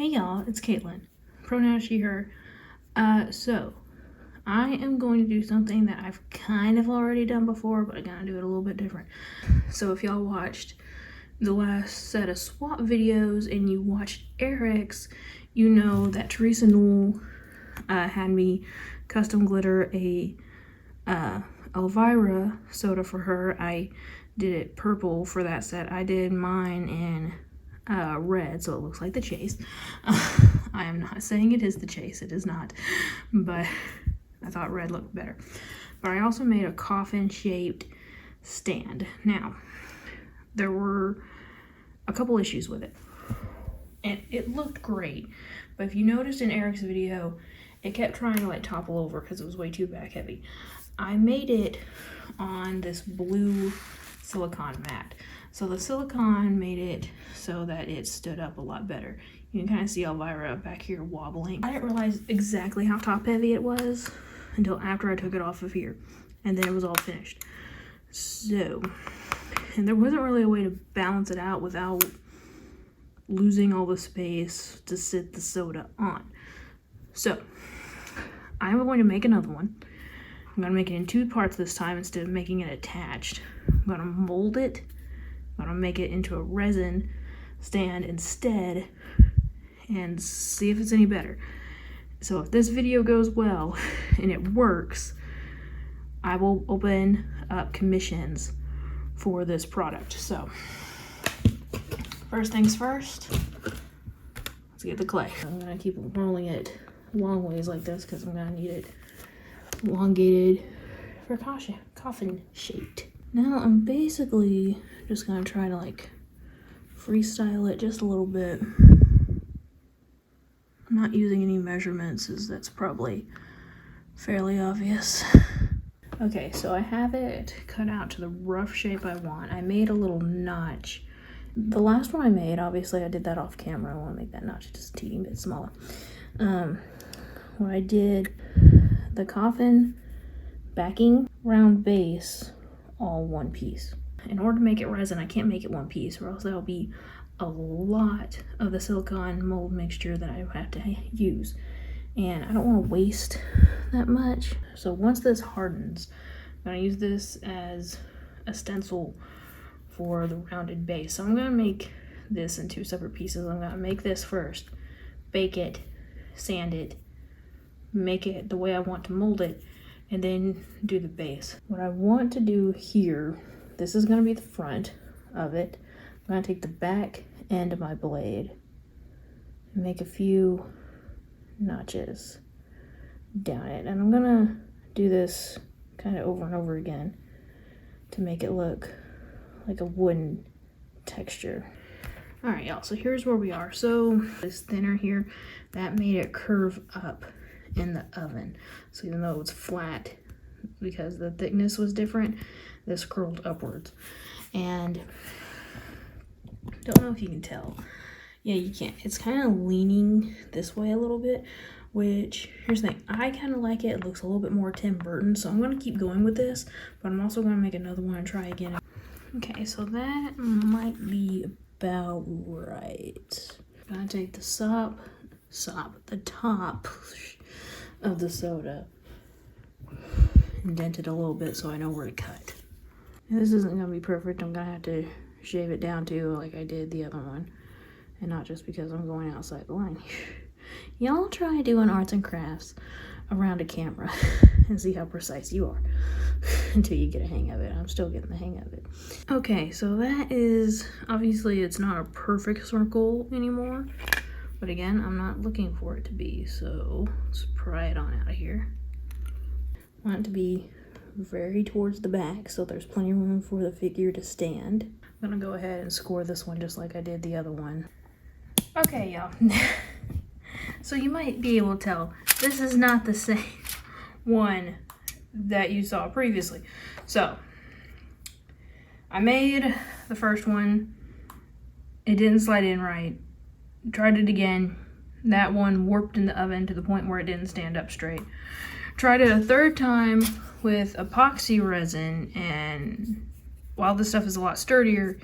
Hey y'all, it's Caitlyn. Pronoun she, her. So I am going to do something that I've kind of already done before, but I'm gonna do it a little bit different. So if y'all watched the last set of swap videos and you watched Eric's, you know that Teresa Newell had me custom glitter a Elvira soda for her. I did it purple for that set. I did mine in red, so it looks like the Chase. I am not saying it is the Chase, it is not, but I thought red looked better. But I also made a coffin shaped stand. Now, there were a couple issues with it, and it looked great, but if you noticed in Eric's video, it kept trying to like topple over because it was way too back heavy. I made it on this blue silicone mat. So the silicone made it so that it stood up a lot better. You can kind of see Elvira back here wobbling. I didn't realize exactly how top heavy it was until after I took it off of here, and then it was all finished. So, and there wasn't really a way to balance it out without losing all the space to sit the soda on. So I'm going to make another one. I'm going to make it in two parts this time instead of making it attached. I'm going to mold it. I'm going to make it into a resin stand instead and see if it's any better. So if this video goes well and it works, I will open up commissions for this product. So first things first, let's get the clay. I'm going to keep rolling it long ways like this because I'm going to need it elongated for coffin shaped. Now I'm basically just gonna try to like freestyle it just a little bit. I'm not using any measurements, as that's probably fairly obvious. Okay, so I have it cut out to the rough shape I want. I made a little notch. The last one I made, obviously I did that off camera. I want to make that notch just a teeny bit smaller. What I did, the coffin backing, round base, all one piece. In order to make it resin, I can't make it one piece, or else that'll be a lot of the silicone mold mixture that I have to use, and I don't want to waste that much. So once this hardens, I'm going to use this as a stencil for the rounded base. So I'm going to make this in two separate pieces. I'm going to make this first, bake it, sand it, make it the way I want to mold it, and then do the base. What I want to do here, this is going to be the front of it. I'm going to take the back end of my blade and make a few notches down it. And I'm going to do this kind of over and over again to make it look like a wooden texture. All right, y'all, so here's where we are. So this thinner here, that made it curve up in the oven. So even though it was flat, because the thickness was different, this curled upwards. And don't know if you can tell. Yeah, you can. It's kind of leaning this way a little bit, which, here's the thing, I kind of like it. It looks a little bit more Tim Burton, so I'm going to keep going with this, but I'm also going to make another one and try again. Okay, so that might be about right. I'm going to take the the top of the soda, indent it a little bit so I know where to cut. This isn't going to be perfect. I'm going to have to shave it down too, like I did the other one, and not just because I'm going outside the line. Y'all try doing arts and crafts around a camera and see how precise you are until you get a hang of it. I'm still getting the hang of it. Okay, so that is, obviously it's not a perfect circle anymore, but again, I'm not looking for it to be, so let's pry it on out of here. I want it to be very towards the back, so there's plenty of room for the figure to stand. I'm gonna go ahead and score this one just like I did the other one. Okay, y'all. So you might be able to tell, this is not the same one that you saw previously. So, I made the first one, it didn't slide in right. Tried it again, that one warped in the oven to the point where it didn't stand up straight. Tried it a third time with epoxy resin, and while this stuff is a lot sturdier,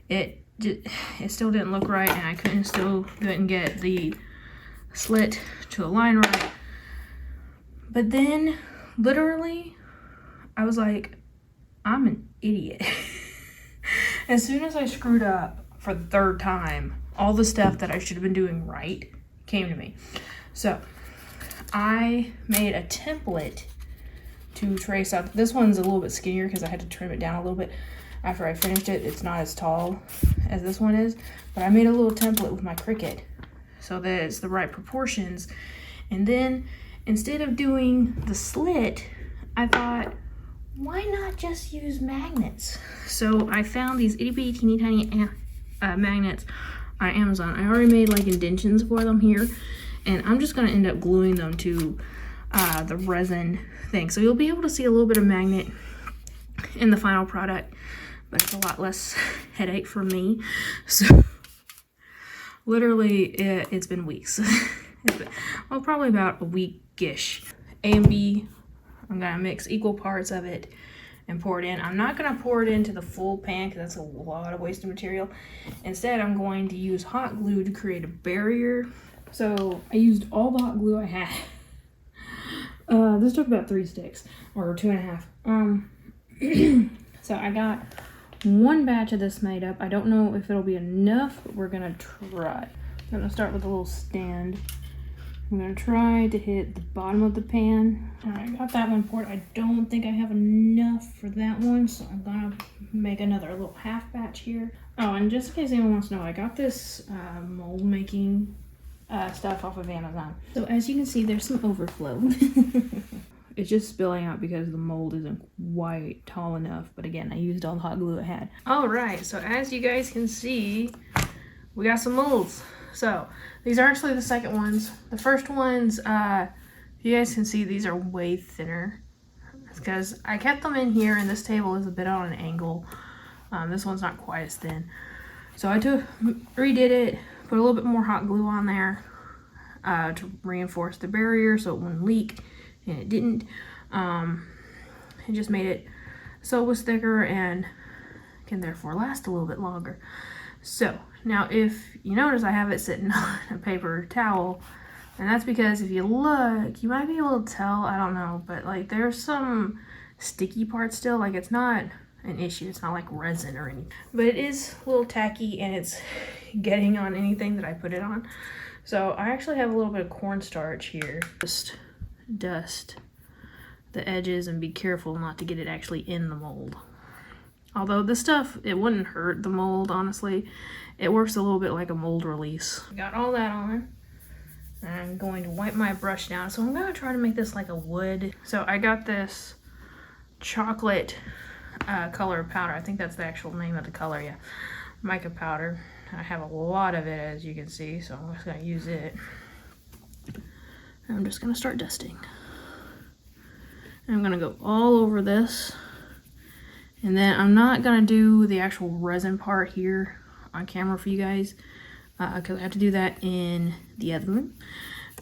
it it still didn't look right, and I couldn't get the slit to align right. But then literally I was like, I'm an idiot. As soon as I screwed up for the third time, all the stuff that I should have been doing right came to me. So I made a template to trace out. This one's a little bit skinnier because I had to trim it down a little bit after I finished it. It's not as tall as this one is, but I made a little template with my Cricut so that it's the right proportions. And then instead of doing the slit, I thought, why not just use magnets? So I found these itty bitty teeny tiny magnets on Amazon. I already made like indentions for them here, and I'm just gonna end up gluing them to the resin thing. So you'll be able to see a little bit of magnet in the final product, but it's a lot less headache for me. So literally it's been weeks. Well, probably about a week-ish. A and B, I'm gonna mix equal parts of it and pour it in. I'm not gonna pour it into the full pan because that's a lot of wasted material. Instead, I'm going to use hot glue to create a barrier. So I used all the hot glue I had. This took about 3 sticks, or 2.5. So I got one batch of this made up. I don't know if it'll be enough, but we're gonna try. I'm gonna start with a little stand. I'm gonna try to hit the bottom of the pan. All right, got that one poured. I don't think I have enough for that one, so I'm gonna make another little half batch here. Oh, and just in case anyone wants to know, I got this mold making stuff off of Amazon. So as you can see, there's some overflow. It's just spilling out because the mold isn't quite tall enough. But again, I used all the hot glue I had. All right, so as you guys can see, we got some molds. So these are actually the second ones. The first ones, you guys can see these are way thinner. It's because I kept them in here and this table is a bit on an angle. This one's not quite as thin. So I redid it, put a little bit more hot glue on there to reinforce the barrier so it wouldn't leak, and it didn't. It just made it so it was thicker and can therefore last a little bit longer. So now if you notice, I have it sitting on a paper towel, and that's because if you look, you might be able to tell, I don't know, but like there's some sticky parts still. Like it's not an issue, it's not like resin or anything, but it is a little tacky and it's getting on anything that I put it on. So I actually have a little bit of cornstarch here. Just dust the edges and be careful not to get it actually in the mold. Although this stuff, it wouldn't hurt the mold, honestly. It works a little bit like a mold release. Got all that on. I'm going to wipe my brush down. So I'm gonna try to make this like a wood. So I got this chocolate color powder. I think that's the actual name of the color, yeah. Mica powder. I have a lot of it, as you can see, so I'm just gonna use it. And I'm just gonna start dusting. And I'm gonna go all over this. And then I'm not gonna do the actual resin part here on camera for you guys, because I have to do that in the other room.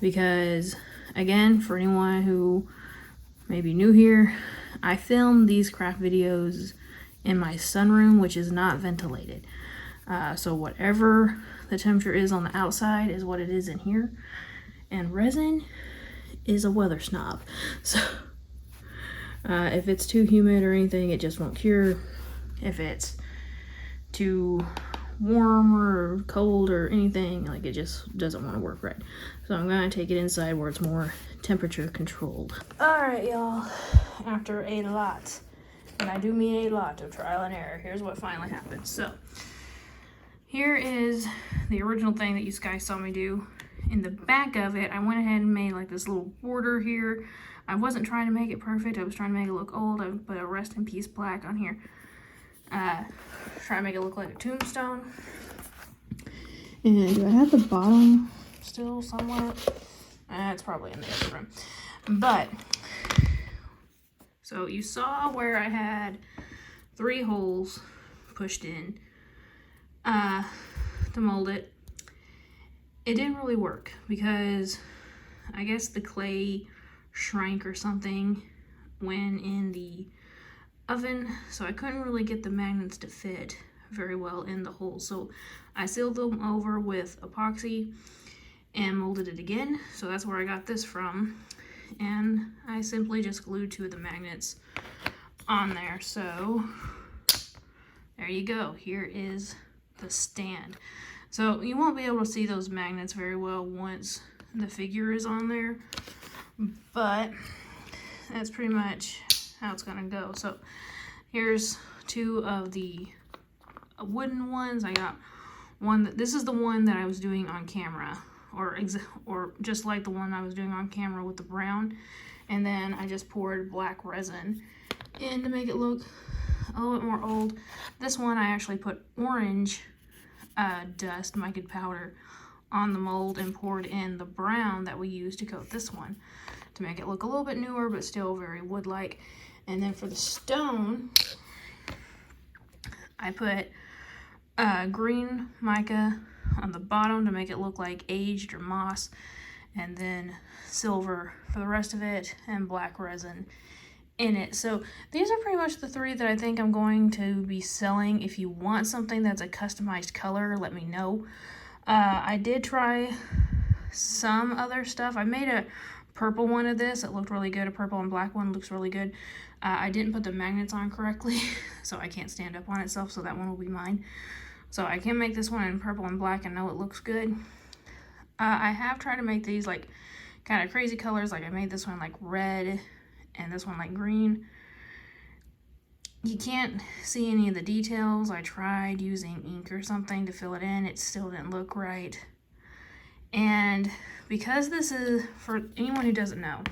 Because again, for anyone who may be new here, I film these craft videos in my sunroom, which is not ventilated. So whatever the temperature is on the outside is what it is in here. And resin is a weather snob. So if it's too humid or anything, it just won't cure. If it's too warm or cold or anything, like it just doesn't want to work right. So I'm gonna take it inside where it's more temperature controlled. All right, y'all, after a lot, and I do mean a lot of trial and error, here's what finally happened. So here is the original thing that you guys saw me do. In the back of it, I went ahead and made like this little border here. I wasn't trying to make it perfect. I was trying to make it look old. I put a rest in peace plaque on here. Try to make it look like a tombstone. And do I have the bottom still somewhere? It's probably in the other room. But, so you saw where I had 3 holes pushed in to mold it. It didn't really work because I guess the clay shrank or something when in the oven, so I couldn't really get the magnets to fit very well in the hole. So I sealed them over with epoxy and molded it again. So that's where I got this from. And I simply just glued 2 of the magnets on there. So there you go. Here is the stand. So you won't be able to see those magnets very well once the figure is on there, but that's pretty much how it's gonna go. So here's 2 of the wooden ones. I got one this is the one that I was doing on camera, or just like the one I was doing on camera with the brown, and then I just poured black resin in to make it look a little bit more old. This one I actually put orange dust, mica powder, on the mold and poured in the brown that we used to coat this one to make it look a little bit newer but still very wood-like. And then for the stone, I put green mica on the bottom to make it look like aged or moss, and then silver for the rest of it, and black resin in it. So these are pretty much the 3 that I think I'm going to be selling. If you want something that's a customized color, let me know. I did try some other stuff. I made a purple one of this. It looked really good. A purple and black one looks really good. I didn't put the magnets on correctly, so I can't stand up on itself, so that one will be mine. So I can make this one in purple and black and know it looks good. I have tried to make these like kind of crazy colors. Like I made this one like red and this one like green. You can't see any of the details. I tried using ink or something to fill it in. It still didn't look right. And because this is, for anyone who doesn't know,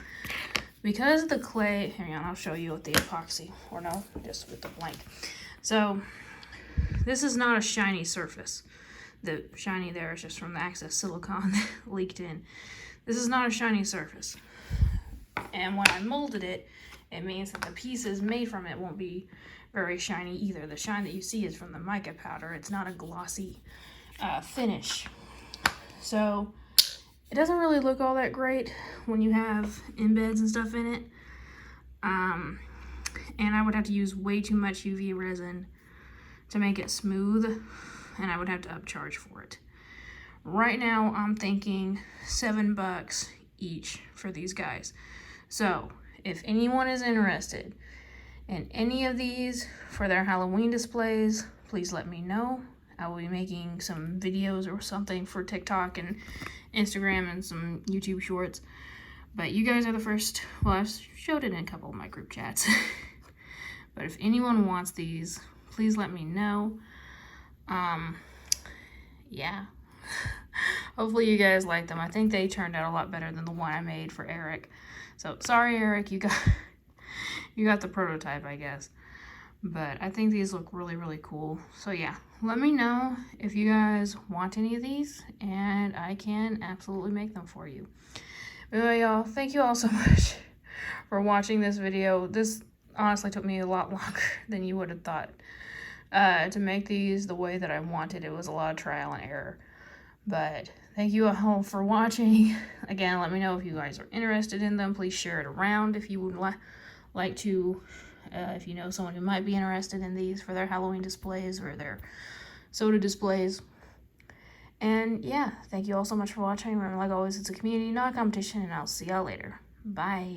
because the clay, hang on, I'll show you with the epoxy, or no, just with the blank. So this is not a shiny surface. The shiny there is just from the excess silicone that leaked in. This is not a shiny surface. And when I molded it, it means that the pieces made from it won't be very shiny either. The shine that you see is from the mica powder. It's not a glossy finish. So it doesn't really look all that great when you have embeds and stuff in it. And I would have to use way too much UV resin to make it smooth, and I would have to upcharge for it. Right now I'm thinking $7 each for these guys. So if anyone is interested in any of these for their Halloween displays, please let me know. I will be making some videos or something for TikTok and Instagram and some YouTube shorts. But you guys are the first. Well, I've showed it in a couple of my group chats. But if anyone wants these, please let me know. Yeah. Hopefully you guys like them. I think they turned out a lot better than the one I made for Eric. So sorry, Eric, you got the prototype, I guess. But I think these look really, really cool. So yeah, let me know if you guys want any of these, and I can absolutely make them for you. Anyway, y'all, thank you all so much for watching this video. This honestly took me a lot longer than you would have thought to make these the way that I wanted. It was a lot of trial and error. But thank you all for watching. Again, let me know if you guys are interested in them. Please share it around if you would like to. If you know someone who might be interested in these for their Halloween displays or their soda displays. And yeah, thank you all so much for watching. Remember, like always, it's a community, not a competition, and I'll see y'all later. Bye.